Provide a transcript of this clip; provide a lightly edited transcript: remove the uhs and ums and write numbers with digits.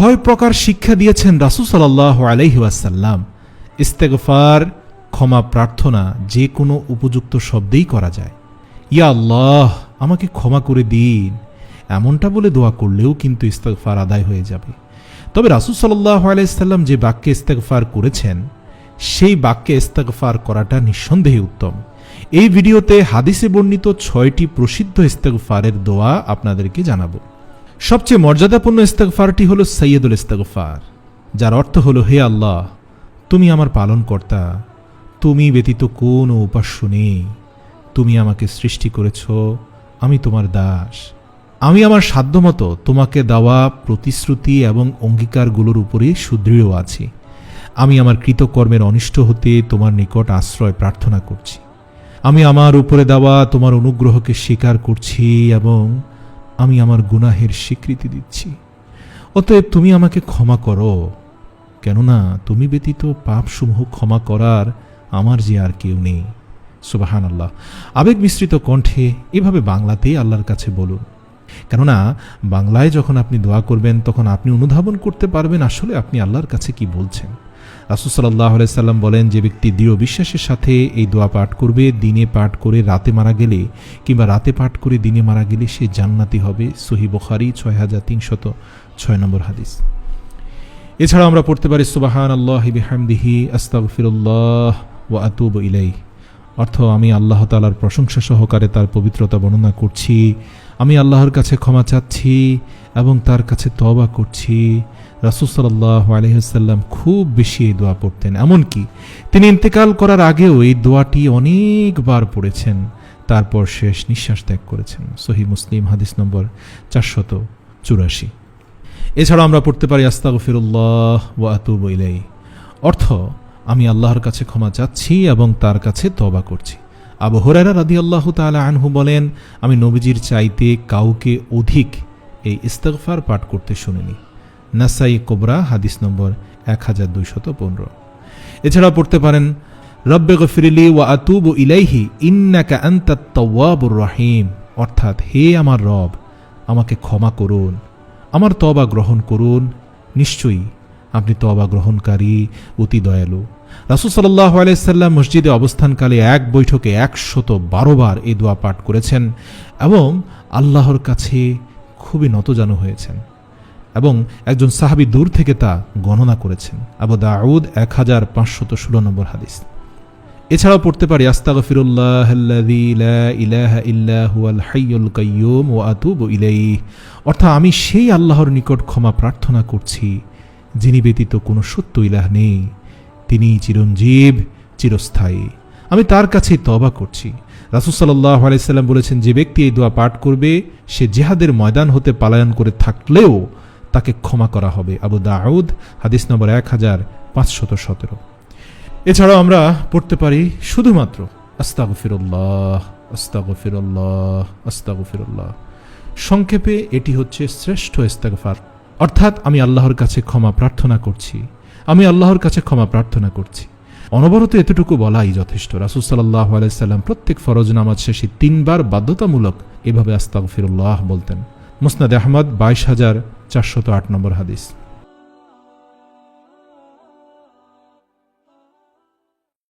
6 প্রকার শিক্ষা দিয়েছেন রাসূল সাল্লাল্লাহু আলাইহি ওয়াসাল্লাম। ইস্তেগফার, ক্ষমা প্রার্থনা যে কোনো উপযুক্ত শব্দেই করা যায়। ইয়া আল্লাহ, আমাকে ক্ষমা করে দিন, এমনটা বলে দোয়া করলেও কিন্তু ইস্তেগফার আদায় হয়ে যাবে। তবে রাসূল সাল্লাল্লাহু আলাইহি সাল্লাম যে বাক্যে ইস্তেগফার করেছেন, সেই বাক্যে ইস্তেগফার করাটা নিঃসন্দেহে উত্তম। এই ভিডিওতে হাদিসে বর্ণিত 6টি প্রসিদ্ধ ইস্তেগফারের দোয়া আপনাদেরকে জানাবো। সবচেয়ে মর্যাদাপূর্ণ ইস্তেগফারটি হলো সাইয়্যিদুল ইস্তেগফার, যার অর্থ হলো, হে আল্লাহ, তুমি আমার পালনকর্তা, তুমি ব্যতীত কোনো উপাস্য নেই, তুমি আমাকে সৃষ্টি করেছ, আমি তোমার দাস। আমি আমার সাধ্যমতো তোমাকে দেওয়া প্রতিশ্রুতি এবং অঙ্গীকারগুলোর উপরে সুদৃঢ় আছি। আমি আমার কৃতকর্মের অনিষ্ট হতে তোমার নিকট আশ্রয় প্রার্থনা করছি। আমি আমার উপরে দেওয়া তোমার অনুগ্রহকে স্বীকার করছি এবং আমি আমার গুনাহের স্বীকৃতি দিচ্ছি। অতএব তুমি আমাকে ক্ষমা করো, কেননা তুমি ব্যতীত পাপসমূহ ক্ষমা করার আমার যে আর কেউ নেই। সুবহানাল্লাহ। আবেগ মিশ্রিত কণ্ঠে এভাবে বাংলাতেই আল্লাহর কাছে বলুন, কেননা বাংলায় যখন আপনি দোয়া করবেন তখন আপনি অনুধাবন করতে পারবেন আসলে আপনি আল্লাহর কাছে কি বলছেন। রাসূল সাল্লাল্লাহু আলাইহি সাল্লাম বলেন, যে ব্যক্তি দৃঢ় বিশ্বাসের সাথে এই দোয়া পাঠ করবে, দিনে পাঠ করে রাতে মারা গেলে কিংবা রাতে পাঠ করে দিনে মারা গেলে সে জান্নাতি হবে। সহিহ বুখারী 6306 নম্বর হাদিস। এছাড়া আমরা পড়তে পারি সুবহানাল্লাহি বিহামদিহি আস্তাগফিরুল্লাহ ওয়া আতুবু ইলাইহি। অর্থ, আমি আল্লাহ তাআলার প্রশংসা সহকারে তার পবিত্রতা বর্ণনা করছি, আমি আল্লাহর কাছে ক্ষমা চাচ্ছি এবং তার কাছে তওবা করছি। রাসূল সাল্লাল্লাহু আলাইহি ওয়াসাল্লাম খুব বেশি এই দোয়া পড়তেন, এমনকি তিনি ইন্তেকাল করার আগেও এই দোয়াটি অনেকবার পড়েছেন, তারপর শেষ নিঃশ্বাস ত্যাগ করেছেন। সহিহ মুসলিম হাদিস নম্বর 484। এছাড়া আমরা পড়তে পারি আস্তাগফিরুল্লাহ ওয়া আতুবু ইলাইহি। অর্থ, আমি আল্লাহর কাছে ক্ষমা চাচ্ছি এবং তার কাছে তওবা করছি। আবু হুরায়রা রাদিয়াল্লাহু তাআলা আনহু বলেন, আমি নবীজির চাইতে কাউকে অধিক এই ইস্তেগফার পাঠ করতে শুনিনি। নাসাই কুবরা হাদিস নম্বর 1215। এছাড়া পড়তে পারেন রব্বিগফিরলি ওয়া আতুবু ইলাইহি ইন্নাকা আনতাত তাওয়াবুর রহিম। অর্থাৎ, হে আমার রব, আমাকে ক্ষমা করুন, আমার তওবা গ্রহণ করুন, নিশ্চয়ই আপনি তওবা গ্রহণকারী, অতি দয়ালু। রাসূল সাল্লাল্লাহু আলাইহি সাল্লাম মসজিদে অবস্থানকালে এক বৈঠকে 112 বার এই দোয়া পাঠ করেছেন এবং আল্লাহর কাছে খুবই নতজানু হয়েছেন এবং একজন সাহাবী দূর থেকে তা গণনা করেছেন। আবু দাউদ 1516 নম্বর হাদিস। এছাড়াও পড়তে পারি আস্তাগফিরুল্লাহাল্লাযী লা ইলাহা ইল্লা হুয়াল হাইয়ুল কাইয়্যুম ওয়া আতুবু ইলাইহি। অর্থাৎ, আমি সেই আল্লাহর নিকট ক্ষমা প্রার্থনা করছি যিনি ব্যতীত কোনো সত্য ইলাহ নেই, তিনি চিরঞ্জীব, চিরস্থায়ী, আমি তার কাছে তওবা করছি। রাসূল সাল্লাল্লাহু আলাইহি সাল্লাম বলেছেন, যে ব্যক্তি এই দোয়া পাঠ করবে সে জিহাদের ময়দান হতে পলায়ন করে থাকলেও তাকে ক্ষমা করা হবে। আবু দাউদ হাদিস নম্বর 1517। এছাড়াও আমরা পড়তে পারি শুধুমাত্র আস্তাগফিরুল্লাহ আস্তাগফিরুল্লাহ আস্তাগফিরুল্লাহ। সংক্ষেপে এটি হচ্ছে শ্রেষ্ঠ ইস্তেগফার। অর্থাৎ, আমি আল্লাহর কাছে ক্ষমা প্রার্থনা করছি, আমি আল্লাহর কাছে ক্ষমা প্রার্থনা করছি। অনবরত এতটুকু বলাই যথেষ্ট। রাসূল সাল্লাল্লাহু আলাইহি সাল্লাম প্রত্যেক ফরজ নামাজ শেষে 3 বার বাধ্যতামূলক এভাবে আস্তাগফিরুল্লাহ বলতেন। মুসনাদ আহমদ 22408 নম্বর হাদিস।